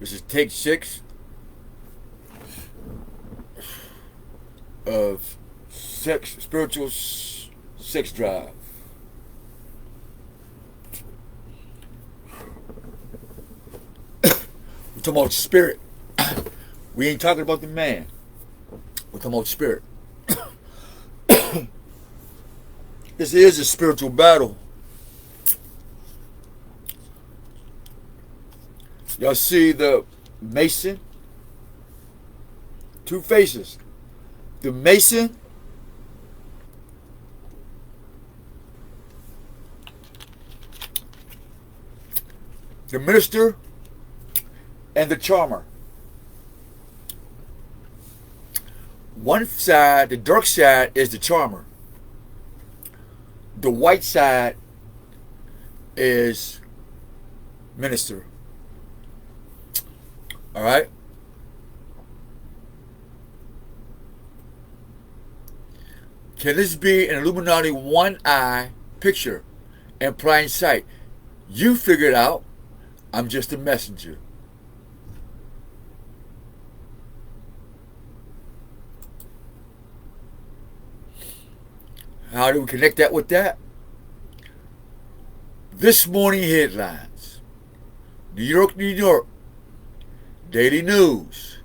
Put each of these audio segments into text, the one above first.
This is take 6 of spiritual sex drive. We're talking about spirit. We ain't talking about the man. We're talking about spirit. This is a spiritual battle. Y'all see the Mason? Two faces. The Mason the minister and the charmer. One side, the dark side, is the charmer. The white side is minister. All right? Can this be an Illuminati one-eye picture in plain sight? You figure it out. I'm just a messenger. How do we connect that with that? This morning headlines. New York, New York. Daily News.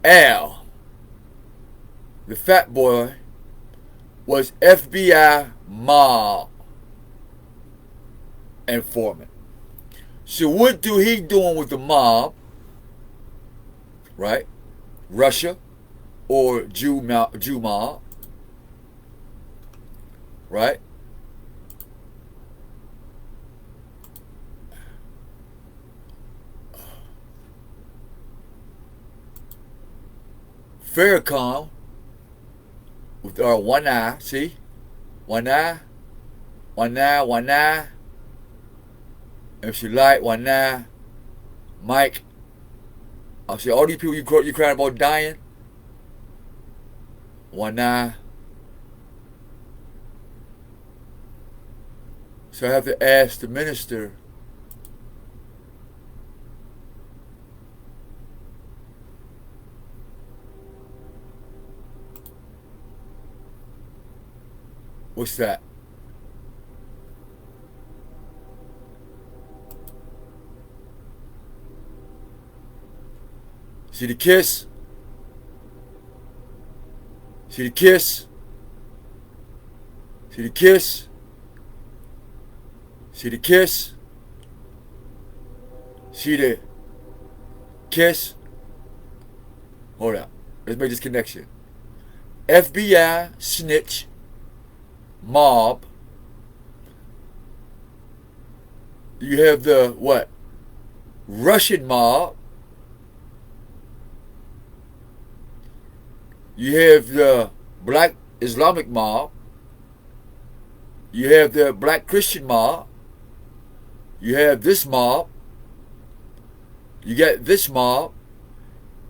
Al, the fat boy, was FBI mob informant. So what do he doing with the mob? Right? Russia or Jew mob? Right? Farrakhan with our one eye, see? One eye, one eye, one eye. If you like, one eye. Mike, I see all these people you crying about dying. One eye. So I have to ask the minister, what's that? See the kiss? See the kiss? See the kiss? See the kiss? See the kiss? Hold up. Let's make this connection. FBI snitch mob. You have the what? Russian mob. You have the black Islamic mob. You have the black Christian mob. You have this mob. You got this mob.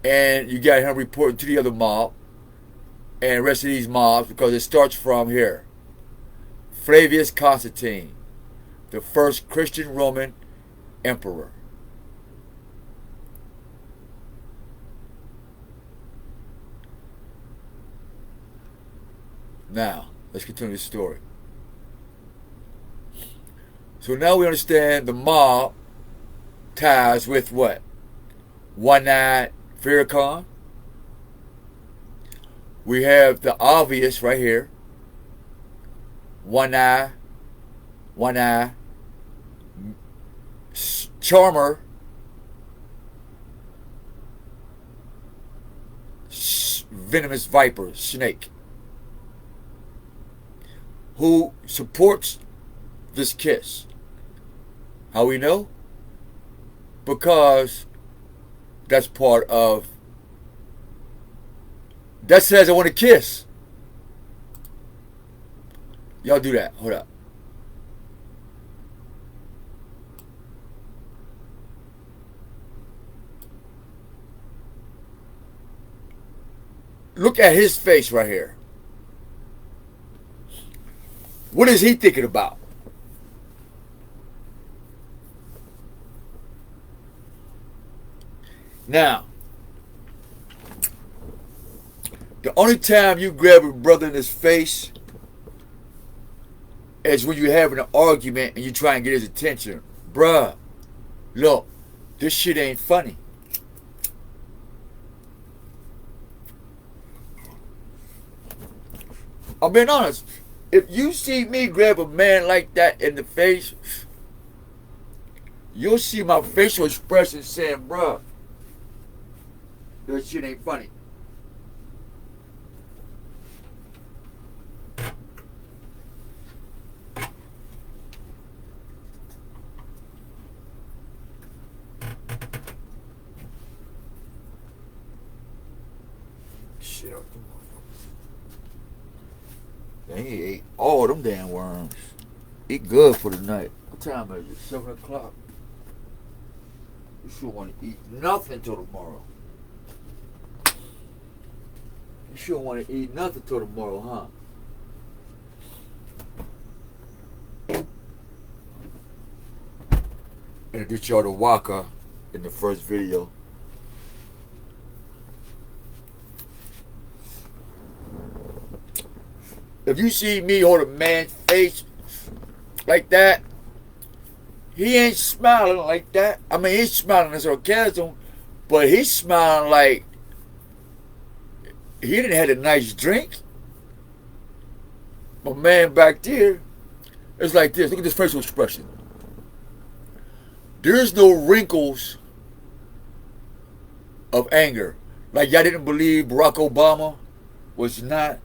And you got him reporting to the other mob. And the rest of these mobs, because it starts from here. Flavius Constantine, the first Christian Roman emperor. Now, let's continue the story. So now we understand the mob ties with what? One-eyed Farrakhan. We have the obvious right here. One eye. Charmer. Venomous viper, snake. Who supports this kiss. How we know? Because that's part of, that says I want to kiss. Y'all do that. Hold up. Look at his face right here. What is he thinking about? Now, the only time you grab a brother in his face is when you're having an argument and you try and get his attention. Bruh, look, this shit ain't funny. I'm being honest. If you see me grab a man like that in the face, you'll see my facial expression saying, bruh, this shit ain't funny. Shit up the motherfucker. He ate all them damn worms. Eat good for the night. What time is it? 7 o'clock. You sure want to eat nothing till tomorrow. You sure want to eat nothing till tomorrow, huh? Introduce y'all to Waka in the first video. If you see me hold a man's face like that, he ain't smiling like that. I mean, he's smiling in sarcasm, but he's smiling like he didn't have a nice drink. My man back there, it's like this. Look at this facial expression. There's no wrinkles of anger. Like y'all didn't believe Barack Obama was not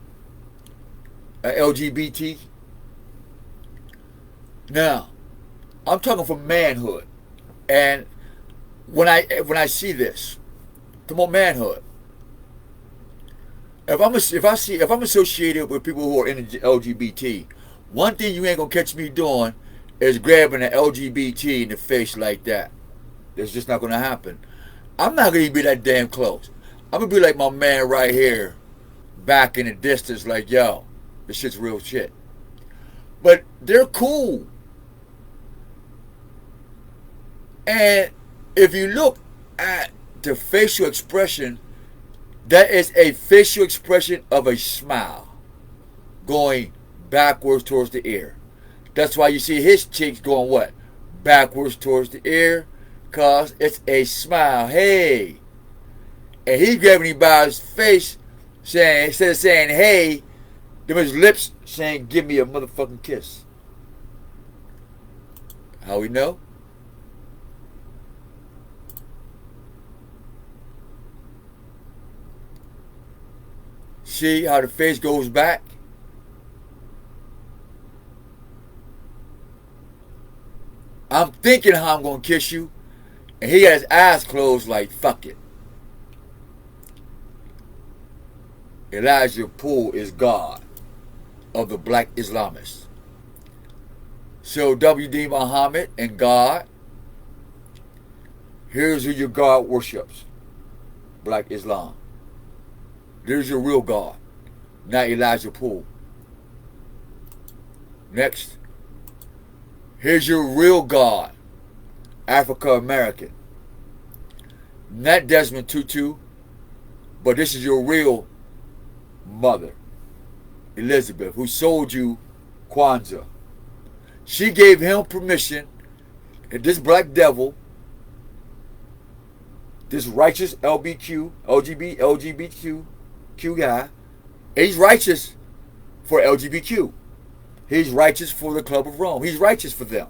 an LGBT. Now, I'm talking from manhood. And when I see this, come on, manhood. If I'm associated with people who are in the LGBT, one thing you ain't gonna catch me doing is grabbing an LGBT in the face like that. That's just not gonna happen. I'm not gonna be that damn close. I'm gonna be like my man right here, back in the distance, like, yo, this shit's real shit. But they're cool. And if you look at the facial expression, that is a facial expression of a smile going backwards towards the ear. That's why you see his cheeks going what? Backwards towards the ear, because it's a smile. Hey. And he's grabbing him by his face, saying, instead of saying, hey, them his lips saying, give me a motherfucking kiss. How we know? See how the face goes back? I'm thinking how I'm going to kiss you. And he got his eyes closed like, fuck it. Elijah Poole is God of the black Islamists. So W.D. Muhammad and God, here's who your God worships. Black Islam. There's your real God, not Elijah Poole. Next. Here's your real God, Africa American. Not Desmond Tutu, but this is your real mother, Elizabeth, who sold you Kwanzaa. She gave him permission, and this black devil, this righteous LGBTQ guy, he's righteous for LGBTQ. He's righteous for the Club of Rome. He's righteous for them.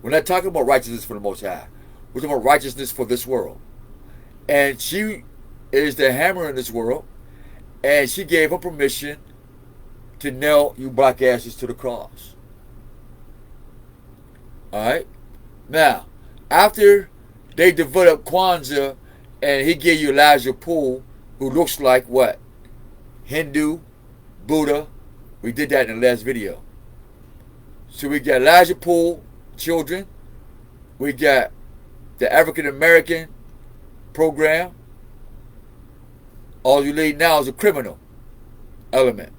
We're not talking about righteousness for the Most High. We're talking about righteousness for this world. And she is the hammer in this world. And she gave him permission to nail you black asses to the cross. Alright? Now, after they developed Kwanzaa and he gave you Elijah Poole, who looks like what? Hindu, Buddha. We did that in the last video. So we got Elijah Poole, children. We got the African American program. All you need now is a criminal element.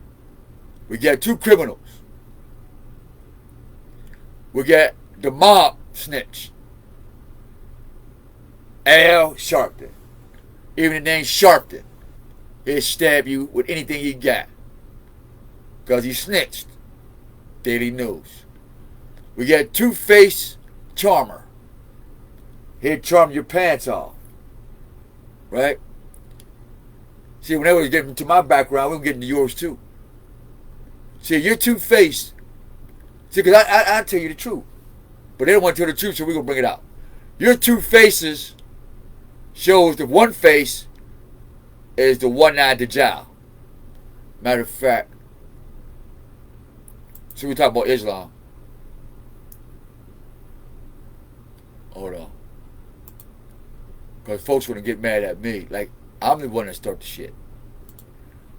We got two criminals. We got the mob snitch, Al Sharpton. Even the name Sharpton, he'll stab you with anything he got. Because he snitched. Daily News. We got Two-Face Charmer. He'll charm your pants off. Right? See, when they was getting to my background, we were getting to yours too. See, you're Two-Faced. See, because I tell you the truth. But they don't want to tell the truth, so we're going to bring it out. Your two faces shows the one face is the one-eyed Dajjal. Matter of fact, so we talk about Islam. Hold on. Because folks want to get mad at me. Like, I'm the one that started the shit.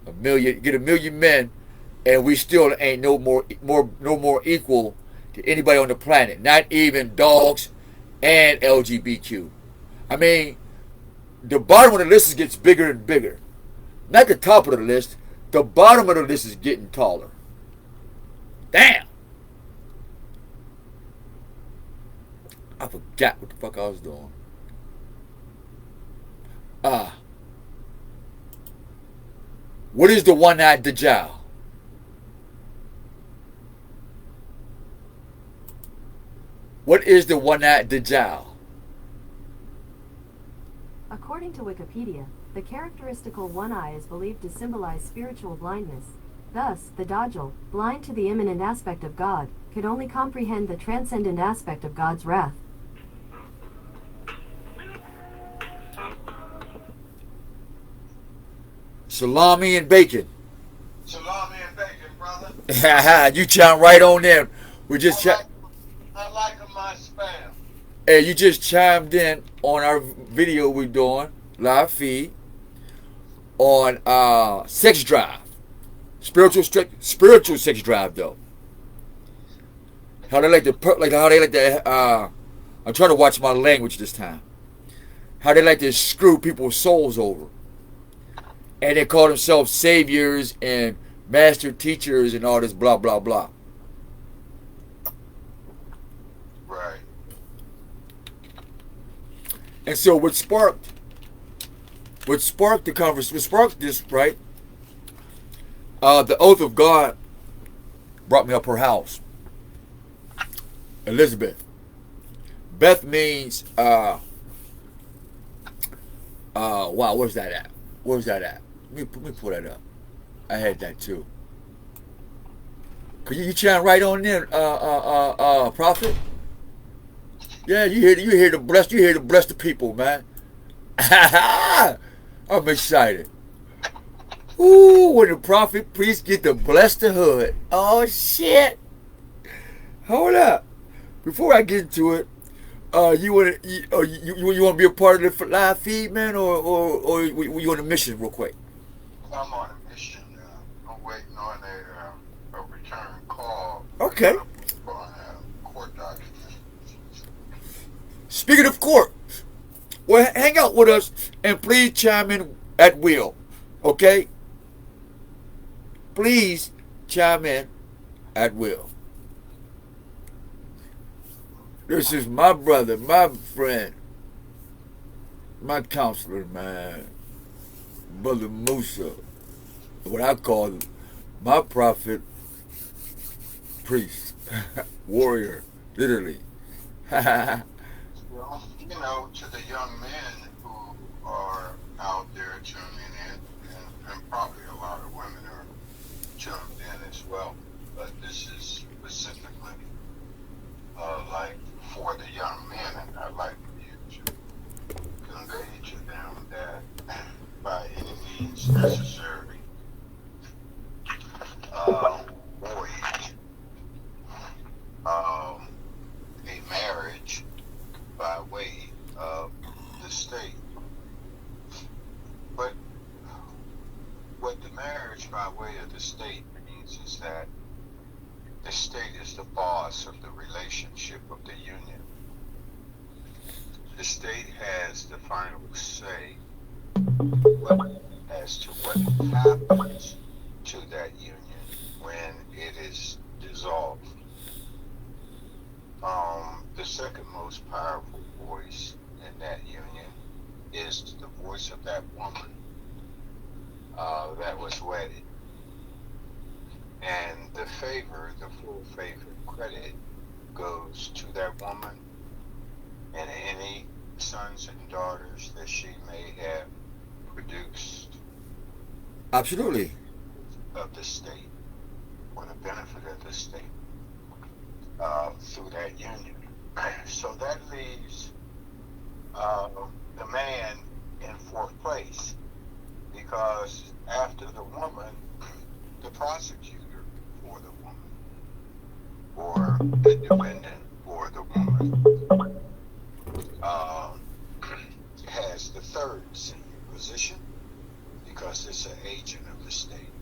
Get a million men, and we still ain't no more equal to anybody on the planet. Not even dogs and LGBTQ. I mean, the bottom of the list gets bigger and bigger. Not the top of the list. The bottom of the list is getting taller. Damn. I forgot what the fuck I was doing. What is the one-eyed Dajjal? What is the one-eyed Dajjal? According to Wikipedia, the characteristical one eye is believed to symbolize spiritual blindness. Thus, the Dajjal, blind to the immanent aspect of God, could only comprehend the transcendent aspect of God's wrath. Salami and bacon. Salami and bacon, brother. You chime right on in. We just I like my spam. Hey, you just chimed in on our video we're doing, live feed, on sex drive. Spiritual sex drive, though. How they like to, I'm trying to watch my language this time. How they like to screw people's souls over. And they call themselves saviors and master teachers and all this blah, blah, blah. Right. And so what sparked the conversation, what sparked this, right? The oath of God brought me up her house. Elizabeth. Beth means, wow, where's that at? Where's that at? Let me pull that up. I had that too. Could you chime right on in, Prophet? Yeah, you hear to bless the people, man. I'm excited. Ooh, when the prophet priest get to bless the hood. Oh shit. Hold up. Before I get into it, you want to be a part of the live feed, man, or you on a mission real quick? I'm on a mission. I'm waiting on a return call. Okay. On a court document. Speaking of court, well, hang out with us and please chime in at will, okay? Please chime in at will. This is my brother, my friend, my counselor, man, Brother Musa, what I call my prophet, priest, warrior, literally. Well, to the young men who are out there tuning in, and probably a lot of women are tuned in as well, but this is specifically like for the young men, and I'd like you to convey to them that by any means necessary, voyage, a marriage by way of the state. But what the marriage by way of the state means is that the state is the boss of the relationship of the union. The state has the final say as to what happens to that union when it is dissolved. The second most powerful voice in that union is the voice of that woman that was wedded. And the favor, the full favor, credit goes to that woman and any sons and daughters that she may have produced. Absolutely. Of the state, for the benefit of the state, through that union. So that leaves the man in fourth place, because after the woman, the prosecutor for the woman, or the defendant for the woman, has the third senior position, because it's an agent of the state.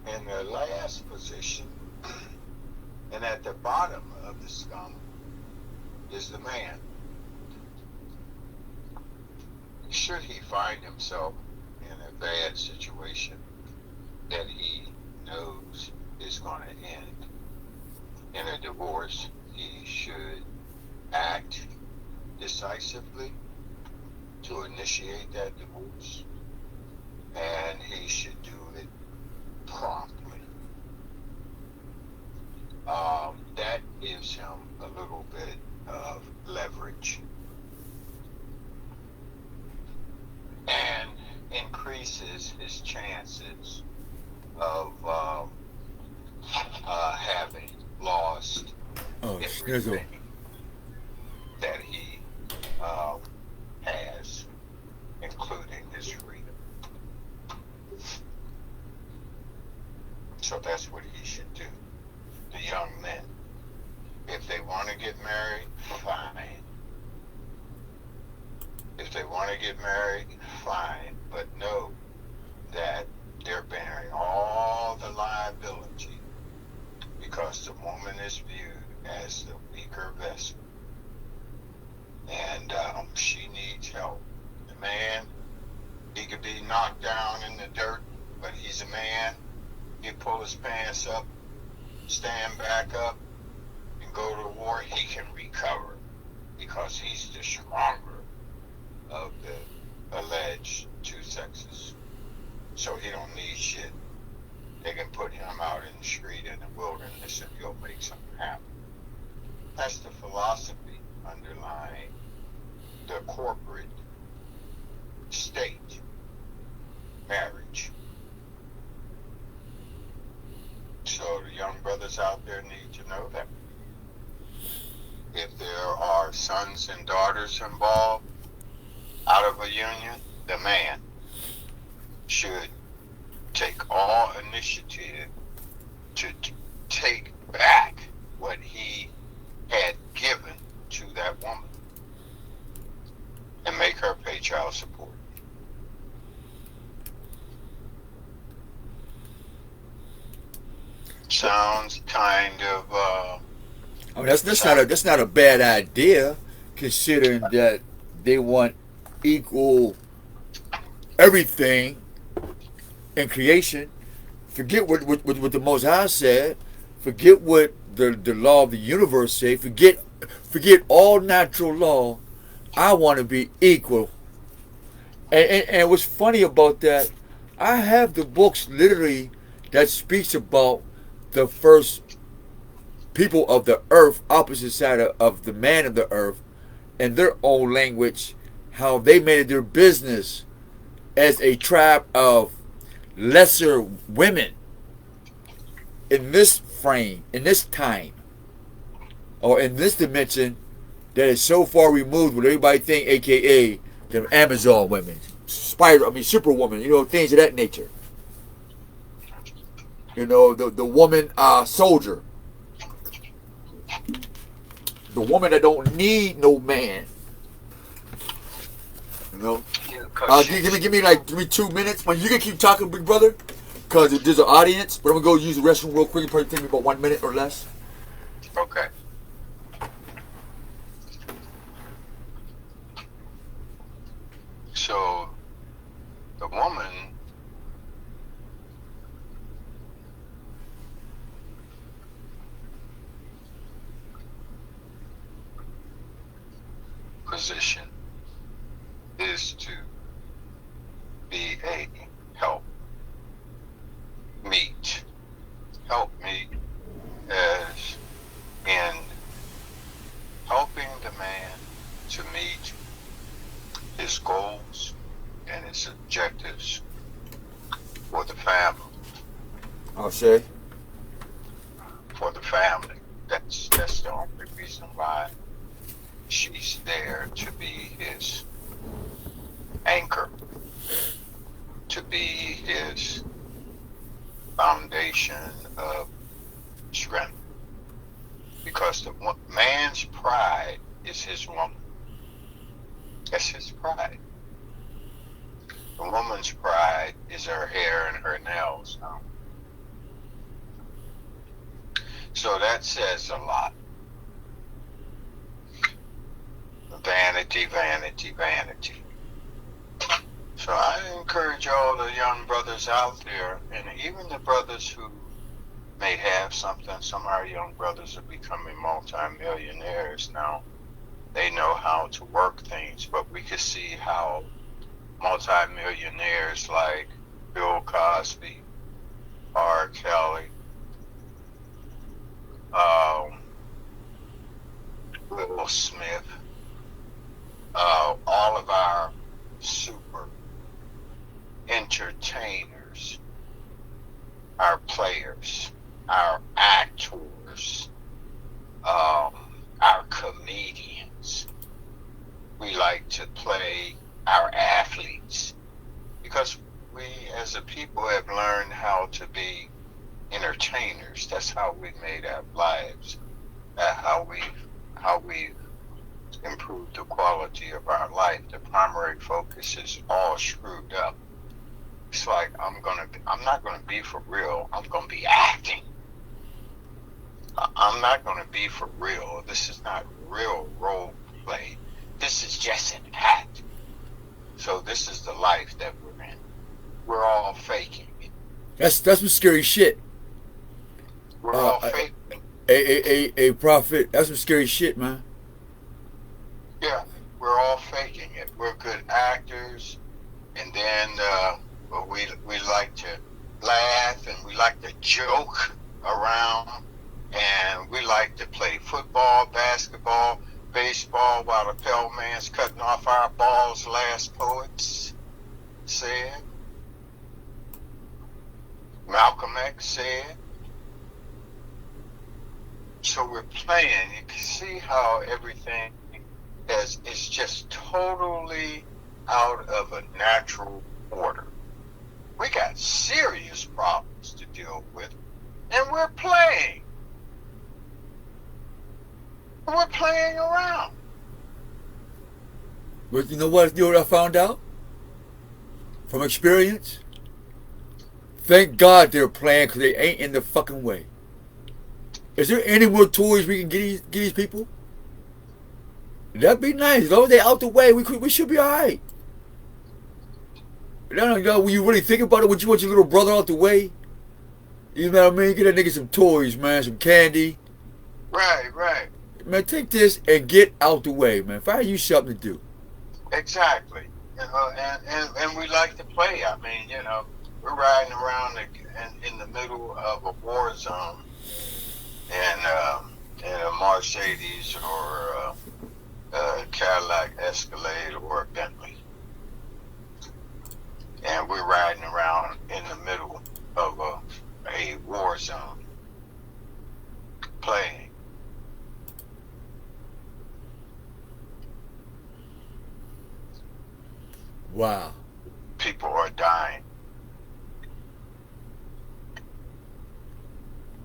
And the last position, and at the bottom of the scum, is the man. Should he find himself in a bad situation that he knows is going to end in a divorce, he should act decisively to initiate that divorce, and he should do it promptly. That gives him a little bit of leverage and increases his chances of having lost everything that he has, including his freedom. So that's what he should do. The young men, if they want to get married, fine. If they want to get married, fine. But know that they're bearing all the liability, because the woman is viewed as the weaker vessel. And she needs help. The man, he could be knocked down in the dirt, but he's a man. He pull his pants up, stand back up, and go to war. He can recover, because he's the stronger of the alleged two sexes. So he don't need shit. They can put him out in the street in the wilderness and he'll make something happen. That's the philosophy underlying the corporate state marriage. So the young brothers out there need to know that. If there are sons and daughters involved out of a union, the man should take all initiative to take back what he had given to that woman and make her pay child support. Sounds kind of I mean, that's not a bad idea, considering that they want equal everything in creation. Forget what the Most High said. Forget what the law of the universe say. Forget all natural law. I want to be equal. And what's funny about that, I have the books literally that speaks about the first people of the earth, opposite side of the man of the earth, in their own language, how they made it their business as a tribe of lesser women in this frame, in this time, or in this dimension that is so far removed what everybody think, aka the Amazon women, Superwoman, things of that nature. The woman soldier. The woman that don't need no man. Give me 2 minutes. You can keep talking, big brother, because there's an audience. But I'm gonna go use the restroom real quick. It'll probably take me about 1 minute or less. okay. So the woman position is to be a help meet. Help meet as in helping the man to meet his goals and his objectives for the family. I'll say. For the family. That's the only reason why she's there, to be his anchor, to be his foundation of strength. Because the man's pride is his woman. That's his pride. The woman's pride is her hair and her nails. So that says a lot. Vanity, vanity, vanity. So I encourage all the young brothers out there, and even the brothers who may have something. Some of our young brothers are becoming multimillionaires now. They know how to work things, but we can see how multimillionaires like Bill Cosby, R. Kelly, Will Smith, all of our super entertainers, our players, our actors, our comedians. We like to play our athletes because we as a people have learned how to be entertainers. That's how we made our lives, how we've improved the quality of our life. The primary focus is all screwed up. It's like I'm not gonna be for real. I'm gonna be acting. I'm not gonna be for real. This is not real role play. This is just an act. So this is the life that we're in. We're all faking it. That's some scary shit. We're all faking it. A prophet. That's some scary shit, man. Yeah, we're all faking it. We're good actors, and then we like to laugh and we like to joke around, and we like to play football, basketball, baseball while the Pell Man's cutting off our balls, last poets said. Malcolm X said. So we're playing. You can see how everything is just totally out of a natural order. We got serious problems to deal with, and we're playing. We're playing around. But you know what I found out? From experience? Thank God they're playing, because they ain't in the fucking way. Is there any more toys we can get these people? That'd be nice. As long as they out the way, we should be alright. No, when you really think about it, would you want your little brother out the way? You know what I mean? Get that nigga some toys, man, some candy. Right. Man, take this and get out the way, man. Find you something to do. Exactly. You know, and we like to play. I mean, you know, we're riding around in the middle of a war zone in a Mercedes or a Cadillac Escalade or a Bentley. And we're riding around in the middle of a war zone playing. Wow. People are dying.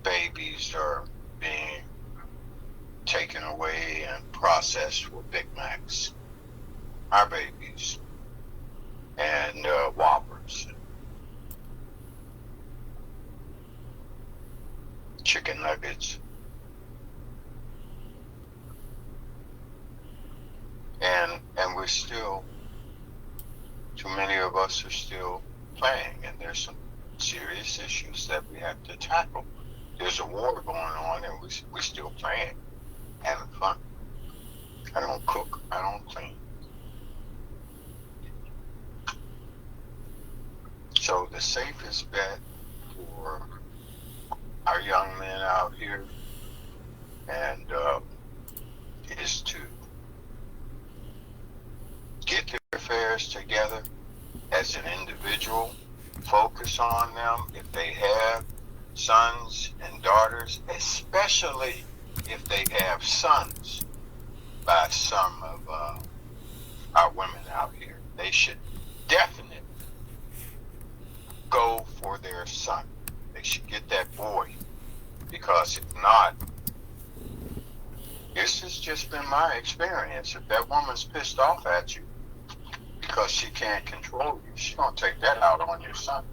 Babies are being taken away and processed for Big Macs. Our babies. And Whoppers. Chicken nuggets. And we're still, too many of us are still playing, and there's some serious issues that we have to tackle. There's a war going on, and we're still playing, having fun. I don't cook, I don't clean. So the safest bet for our young men out here and is to get their affairs together as an individual, focus on them if they have sons and daughters, especially if they have sons by some of our women out here. They should definitely go for their son. They should get that boy, because if not, this has just been my experience. If that woman's pissed off at you because she can't control you, she's going to take that out on your son.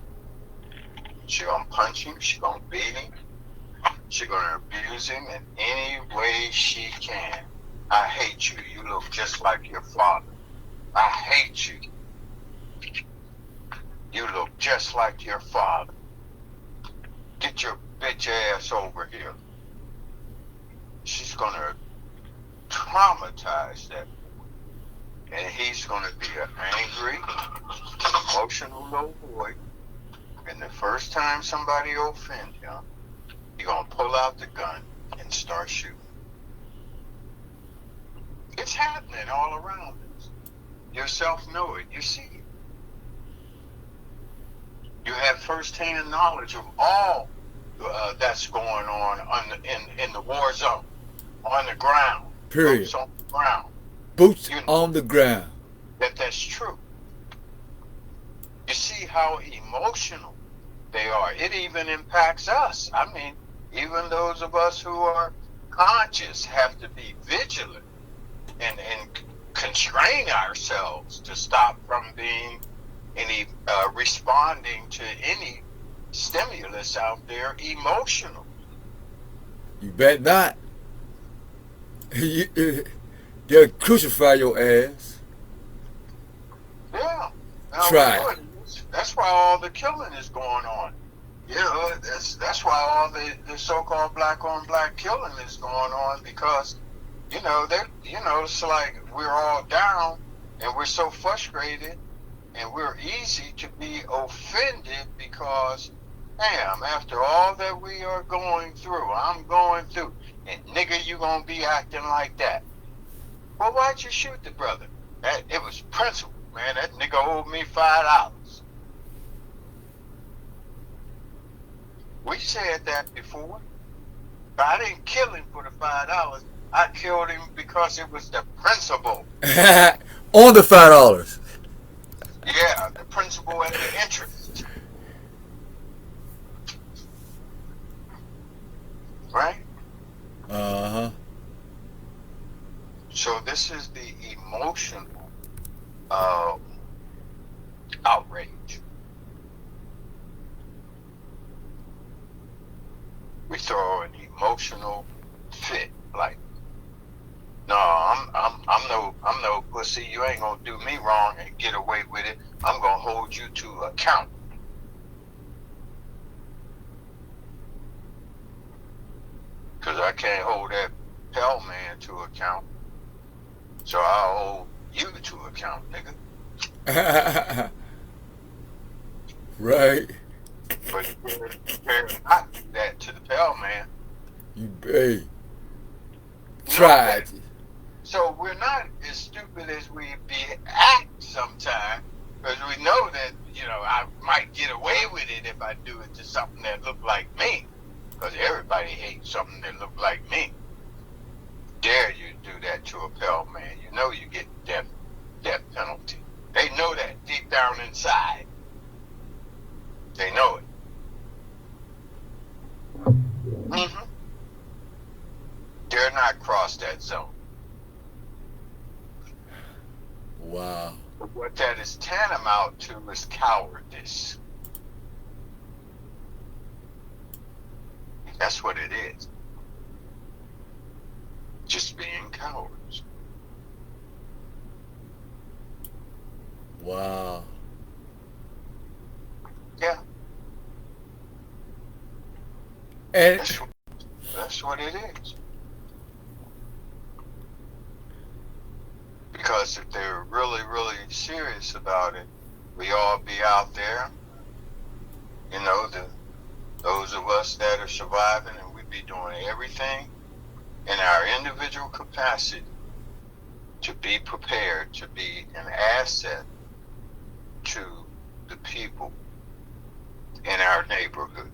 She's going to punch him. She's going to beat him. She's going to abuse him in any way she can. I hate you. You look just like your father. I hate you. You look just like your father. Get your bitch ass over here. She's going to traumatize that boy. And he's going to be an angry, emotional little boy. And the first time somebody offends him, he's going to pull out the gun and start shooting. It's happening all around us. Yourself know it. You see it. You have first-hand knowledge of all that's going on in the war zone, on the ground. Period. Boots on the ground. Boots on the ground. That's true. You see how emotional they are. It even impacts us. I mean, even those of us who are conscious have to be vigilant and constrain ourselves to stop from being responding to any stimulus out there emotional. You bet not. They'll crucify your ass. Yeah. Try. That's why all the killing is going on. You know, that's why all the so-called black-on-black killing is going on, because it's like we're all down and we're so frustrated and we're easy to be offended because, damn, after all that we are going through, I'm going through, and nigga, you gonna be acting like that. Well, why'd you shoot the brother? It was principle, man. That nigga owed me $5. We said that before. But I didn't kill him for the $5. I killed him because it was the principle. On the $5. Yeah, the principle and the interest. Right? Uh-huh. So this is the emotional outrage. We throw an emotional fit, like, no, I'm no pussy. You ain't gonna do me wrong and get away with it. I'm gonna hold you to account. Cause I can't hold that Pell Man to account. So I'll hold you to account, nigga. Right. But you better not do that to the Pell Man. You better. Try it. So we're not as stupid as we act sometimes, because we know that, I might get away with it if I do it to something that look like me, because everybody hates something that look like me. Dare you do that to a Pell Man, you know you get death penalty. They know that deep down inside. They know it. Mm-hmm. Dare not cross that zone. Wow. What that is tantamount to is cowardice. That's what it is. Just being cowards. Wow. Yeah. And that's what it is. Because if they're really, really serious about it, we all be out there You know, those of us that are surviving, and we be doing everything in our individual capacity to be prepared, to be an asset to the people in our neighborhood.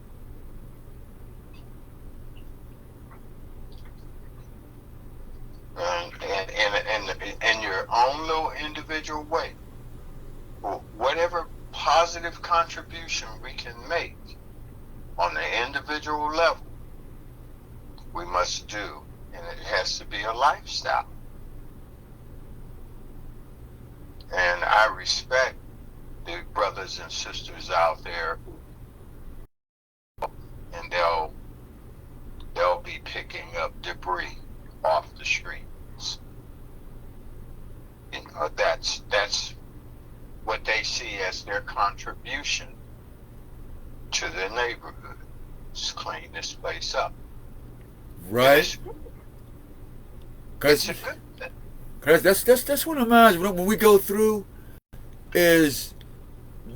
In your own little individual way, whatever positive contribution we can make on the individual level, we must do, and it has to be a lifestyle. And I respect the brothers and sisters out there, and they'll be picking up debris off the streets. You know, that's what they see as their contribution to the neighborhood. Just clean this place up. Right. Because that's one of mine. When we go through, is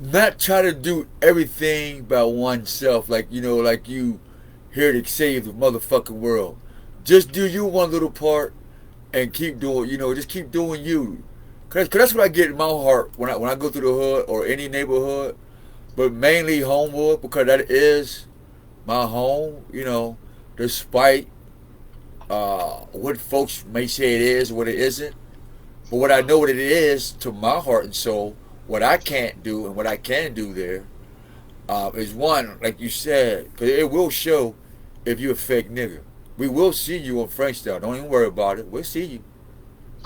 not try to do everything by oneself. Like, you know, like you here to save the motherfucking world. Just do you one little part and keep doing, you know, just keep doing you. Cause that's what I get in my heart when I go through the hood or any neighborhood, but mainly Homewood, because that is my home, you know, despite what folks may say it is, what it isn't. But what I know what it is to my heart and soul, what I can't do and what I can do there is one, like you said, because it will show if you're a fake nigga. We will see you on Frankstown. Don't even worry about it. We'll see you.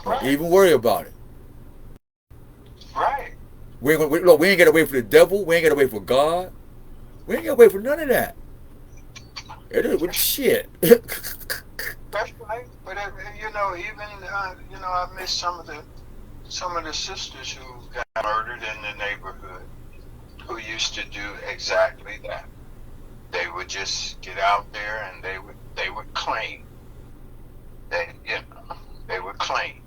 Don't even worry about it. Right. We ain't got to wait for the devil. We ain't got to wait for God. We ain't got to wait for none of that. It is with shit. That's right. But you know, even you know, I miss some of the sisters who got murdered in the neighborhood, who used to do exactly that. They would just get out there and they would clean. They would clean.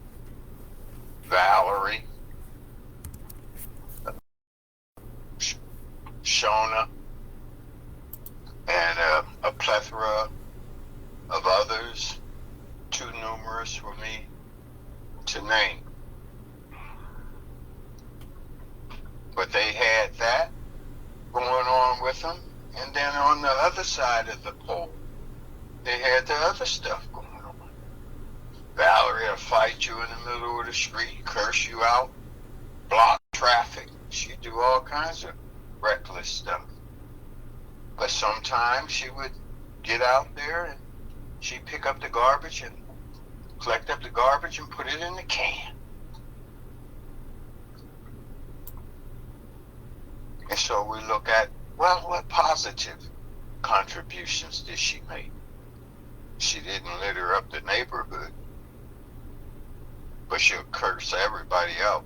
Valerie, Shona, and a plethora of others, too numerous for me to name. But they had that going on with them, and then on the other side of the pole, they had the other stuff going on. Valerie will fight you in the middle of the street, curse you out, block traffic. She'd do all kinds of reckless stuff. But sometimes she would get out there and she'd pick up the garbage and collect up the garbage and put it in the can. And so we look at, well, what positive contributions did she make? She didn't litter up the neighborhood, but she'll curse everybody out.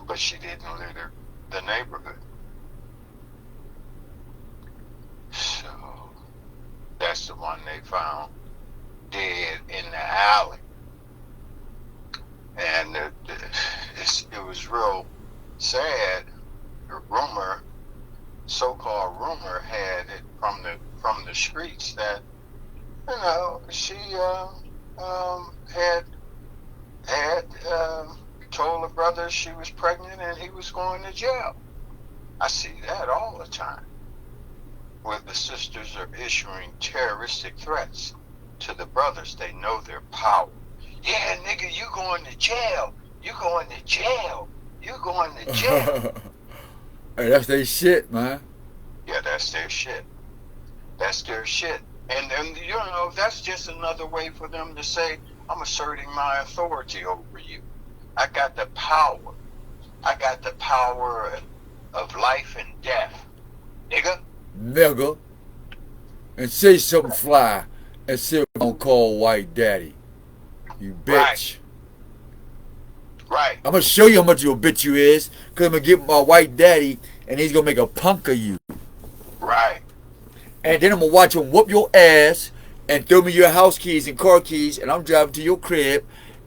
But she didn't litter the neighborhood. So that's the one they found dead in the alley. And it was real sad. The rumor, so-called rumor, had it from the streets that, you know, she had told her brother she was pregnant and he was going to jail. I see that all the time, where the sisters are issuing terroristic threats to the brothers. They know their power. Yeah, nigga, you going to jail. You going to jail. You going to jail. Hey, that's their shit, man. Yeah, that's their shit. That's their shit. And you know, that's just another way for them to say, I'm asserting my authority over you. I got the power. I got the power of life and death. Nigga. Nigga. And say something fly and say don't call white daddy. You bitch. Right. I'm gonna show you how much of a bitch you is, cause I'm gonna get my white daddy and he's gonna make a punk of you. Right. And then I'm gonna watch him whoop your ass and throw me your house keys and car keys and I'm driving to your crib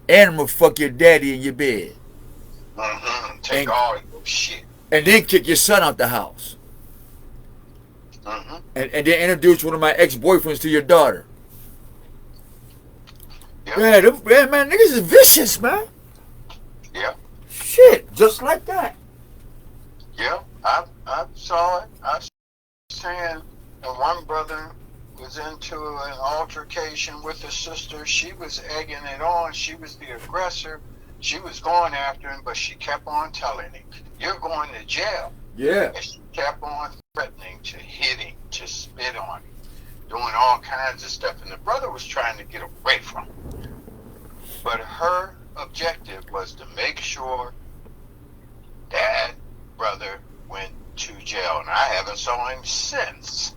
and I'm gonna fuck your daddy in your bed. Take all your shit. And then kick your son out the house. Mm-hmm. And then introduce one of my ex-boyfriends to your daughter. Yep. Man, niggas is vicious, man. Yeah. Shit, just like that. Yeah, I saw it. I was saying, and one brother was into an altercation with his sister. She was egging it on. She was the aggressor. She was going after him, but she kept on telling him, "You're going to jail." Yeah. And she kept on threatening to hit him, to spit on him, doing all kinds of stuff. And the brother was trying to get away from him. But her objective was to make sure that brother went to jail. And I haven't saw him since.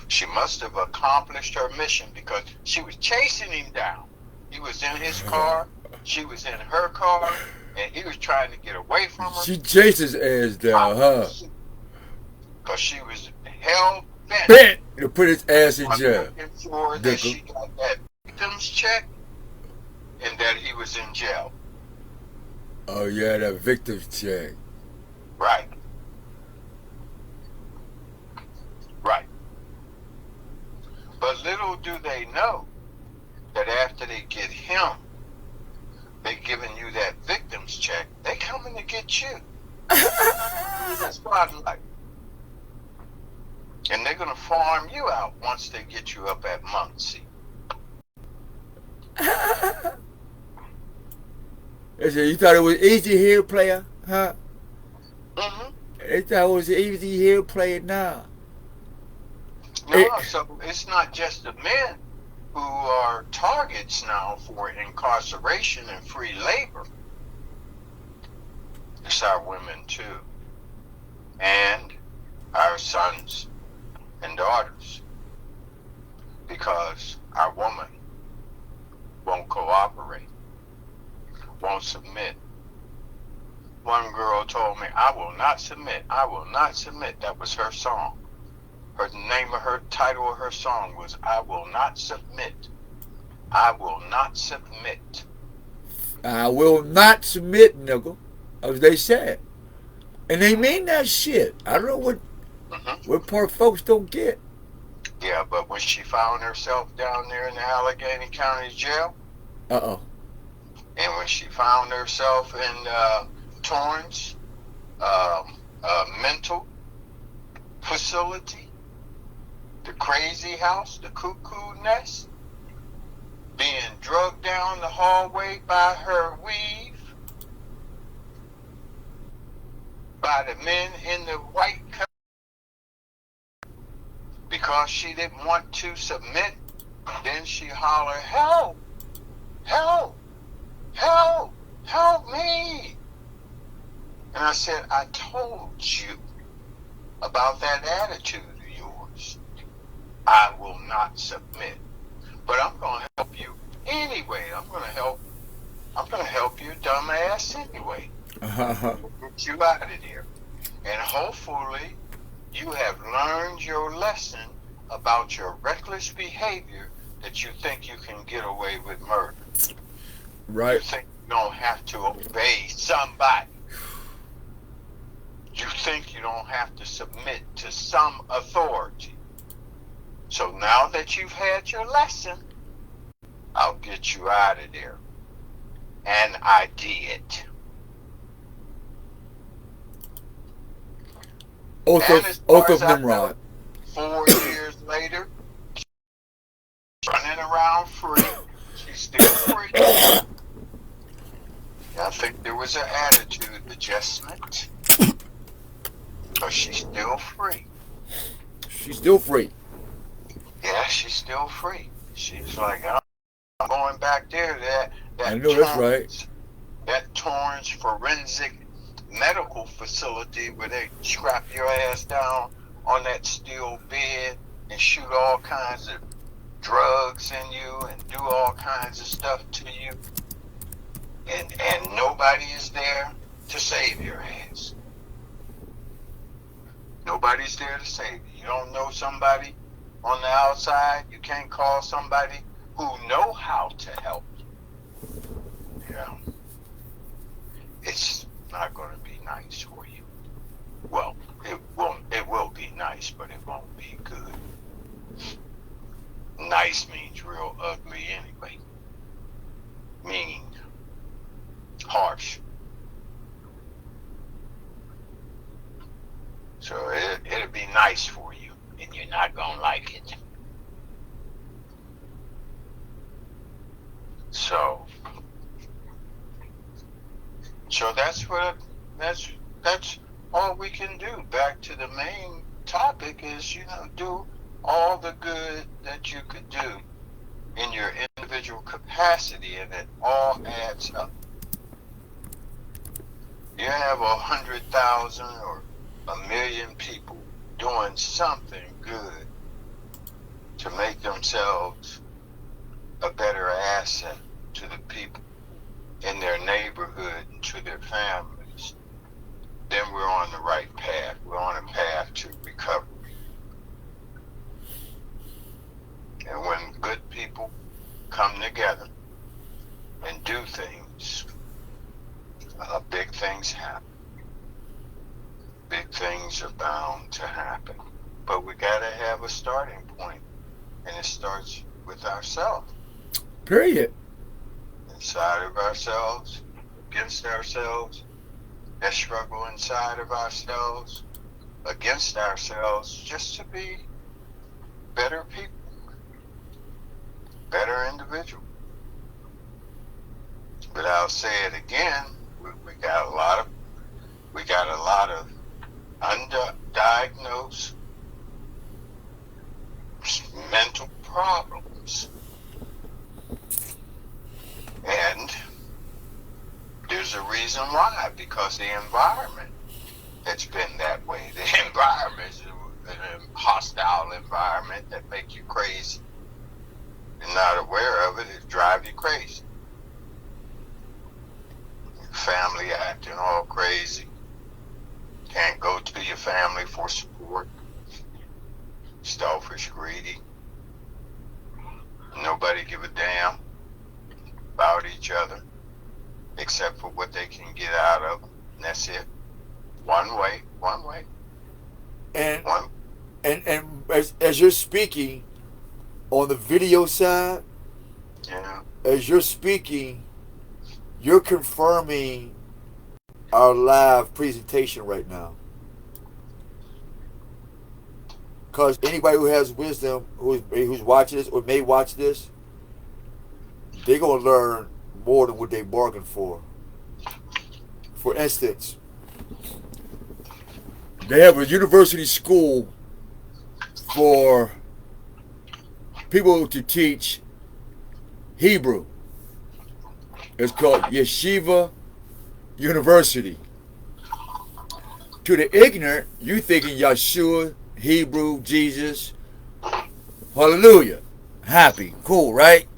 She must have accomplished her mission because she was chasing him down. He was in his car. She was in her car. And he was trying to get away from her. She chased his ass down, huh? Because she was hell Bent to put his ass in jail. Making sure that she got that victim's check and that he was in jail. Oh yeah, that victim's check. Right. Right. But little do they know that after they get him, they giving you that victim's check, they coming to get you. That's bottom line. And they're gonna farm you out once they get you up at Muncie. They said, you thought it was easy here, player, huh? Mm-hmm. They thought it was easy here, player, now. No, so it's not just the men who are targets now for incarceration and free labor. It's our women too. And our sons and daughters. Because our woman won't cooperate, won't submit. One girl told me, "I will not submit, I will not submit." That was her song. Her name of her title of her song was "I Will Not Submit. I will not submit." I will not submit, nigga, as they said. And they mean that shit. I don't know what part folks don't get. Yeah, but when she found herself down there in the Allegheny County Jail, Uh-oh. and when she found herself in Torrance mental facility, the crazy house, the cuckoo nest, being drugged down the hallway by her weave, by the men in the white coat, because she didn't want to submit, then she hollered, "Help! Help! Help! Help me!" And I said, "I told you about that attitude of yours. I will not submit. But I'm going to help you anyway. I'm going to help you, dumbass, anyway. Get you out of there. And hopefully you have learned your lesson about your reckless behavior, that you think you can get away with murder. Right. You think you don't have to obey somebody. You think you don't have to submit to some authority. So now that you've had your lesson, I'll get you out of there." And I did. Oath of Nimrod. 4 years later, running around free. She's still free. I think there was an attitude adjustment. But she's still free. She's still free. Yeah, she's still free. She's like, "I'm going back there. That I know that's right. That Torrance forensic medical facility where they strap your ass down on that steel bed and shoot all kinds of drugs in you and do all kinds of stuff to you, and nobody is there to save your ass. Nobody's there to save you. You don't know somebody on the outside. You can't call somebody who know how to help you. Yeah. nice for you. Well, it will be nice, but it won't be good. Nice means real ugly anyway. Meaning harsh. So it'll be nice for you, and you're not gonna like it. So that's all we can do. Back to the main topic is, do all the good that you could do in your individual capacity, and it all adds up. You have 100,000 or 1,000,000 people doing something good to make themselves a better asset to the people in their neighborhood and to their families, then we're on the right path. We're on a path to recovery. And when good people come together and do things, big things happen. Big things are bound to happen. But we got to have a starting point, and it starts with ourselves. Period. Inside of ourselves, against ourselves, that struggle inside of ourselves, against ourselves, just to be better people, better individuals. But I'll say it again, we got a lot of undiagnosed mental problems. And there's a reason why, because the environment has been that way. The environment is a hostile environment that makes you crazy. And not aware of it, it drives you crazy. Your family acting all crazy. Can't go to your family for support. Selfish, greedy. Nobody give a damn about each other except for what they can get out of them. And that's it. One way. And as you're speaking on the video side, as you're speaking, you're confirming our live presentation right now. Because anybody who has wisdom, who's watching this or may watch this, they're going to learn more than what they bargained for. For instance, they have a university school for people to teach Hebrew. It's called Yeshiva University. To the ignorant, you thinking Yeshua, Hebrew, Jesus, hallelujah, happy, cool, right?